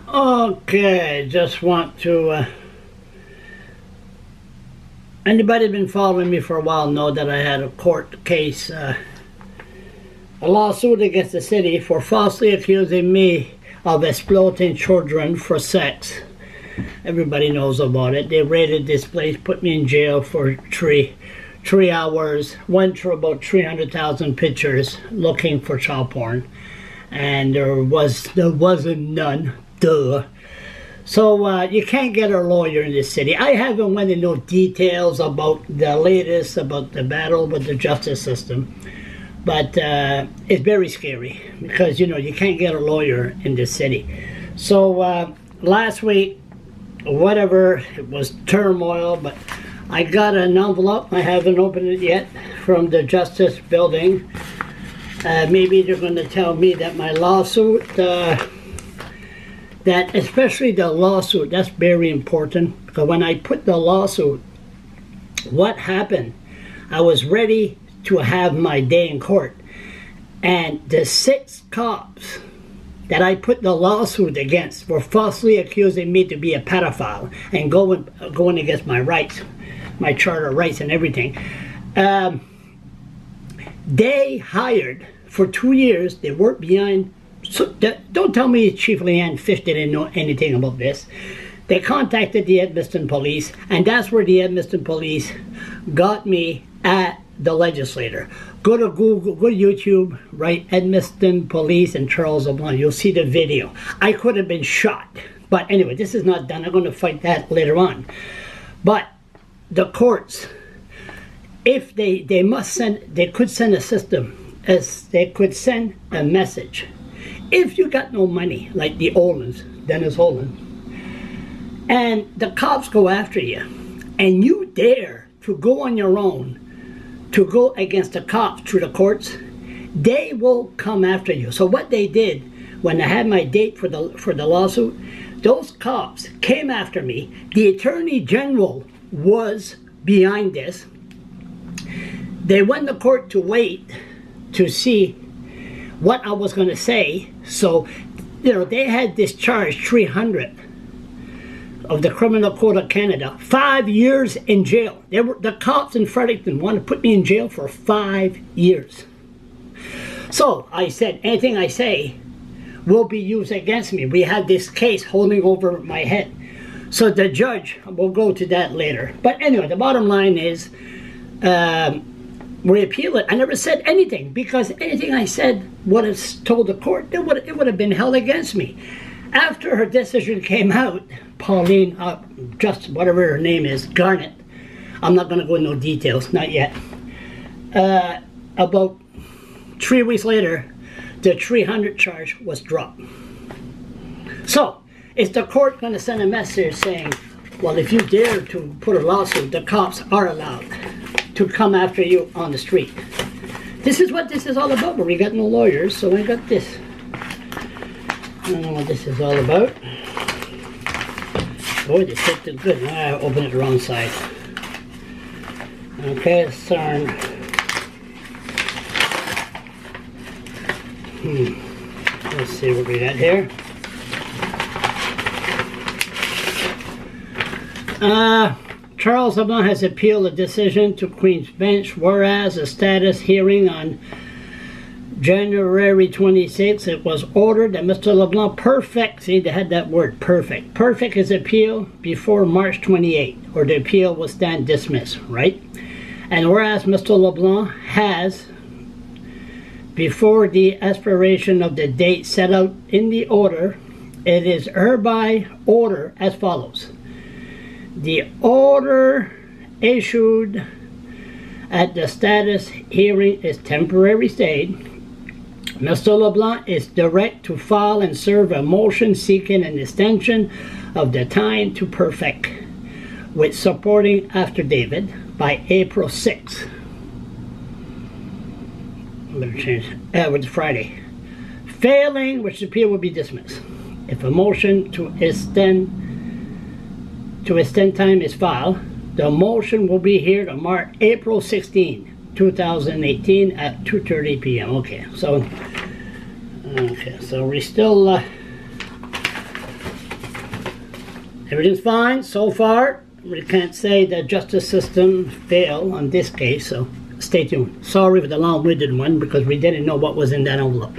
Okay, just want to, anybody been following me for a while know that I had a court case, a lawsuit against the city for falsely accusing me of exploiting children for sex. Everybody knows about it. They raided this place, put me in jail for three hours, went through about 300,000 pictures looking for child porn, and there wasn't none. Duh. So you can't get a lawyer in this city. I haven't went into no details about the latest, about the battle with the justice system, but it's very scary because, you know, you can't get a lawyer in this city. So last week, whatever, it was turmoil, but I got an envelope, I haven't opened it yet, from the Justice Building. Maybe they're going to tell me that my lawsuit, that especially the lawsuit, that's very important, because when I put the lawsuit, what happened, I was ready to have my day in court, and the 6 cops that I put the lawsuit against were falsely accusing me to be a pedophile and going against my rights, my charter rights and everything. They hired for 2 years, they worked behind. So don't tell me Chief Leanne Fish didn't know anything about this. They contacted the Edmonton police, and that's where the Edmonton police got me at the legislator. Go to Google, go to YouTube, write Edmonton police and Charles LeBlanc. You'll see the video. I could have been shot. But anyway, this is not done. I'm going to fight that later on. But the courts, if they could send a system, as they could send a message. If you got no money, like the Olins, Dennis Olin, and the cops go after you, and you dare to go on your own, to go against the cops through the courts, they will come after you. So what they did, when I had my date for the lawsuit, those cops came after me. The Attorney General was behind this. They went to court to wait to see what I was going to say. So, you know, they had discharged 300 of the Criminal Code of Canada, 5 years in jail. The cops in Fredericton wanted to put me in jail for 5 years. So I said, anything I say will be used against me. We had this case holding over my head. So the judge, we'll go to that later. But anyway, the bottom line is, we appeal it. I never said anything, because anything I said would have told the court, it would have been held against me. After her decision came out, Pauline, just whatever her name is, Garnett, I'm not going to go into no details, not yet. About 3 weeks later, the 300 charge was dropped. So, is the court going to send a message saying, well, if you dare to put a lawsuit, the cops are allowed to come after you on the street? This is what this is all about, but we got no lawyers, so we got this. I don't know what this is all about. Boy, this taped it good. I opened it the wrong side. Okay, let's turn. Let's see what we got here. Charles LeBlanc has appealed a decision to Queen's Bench, whereas a status hearing on January 26th, it was ordered that Mr. LeBlanc perfect, see, they had that word, perfect his appeal before March 28th, or the appeal will stand dismissed, right? And whereas Mr. LeBlanc has, before the expiration of the date set out in the order, it is hereby ordered as follows. The order issued at the status hearing is temporary stayed. Mr. LeBlanc is direct to file and serve a motion seeking an extension of the time to perfect with supporting affidavit by April 6th. I'm going to change with Friday. Failing which the appeal will be dismissed. If a motion to extend time is filed, the motion will be here to April 16, 2018 at 2:30 p.m. Okay, so we still everything's fine so far. We can't say the justice system failed on this case, so stay tuned. Sorry for the long-winded one because we didn't know what was in that envelope.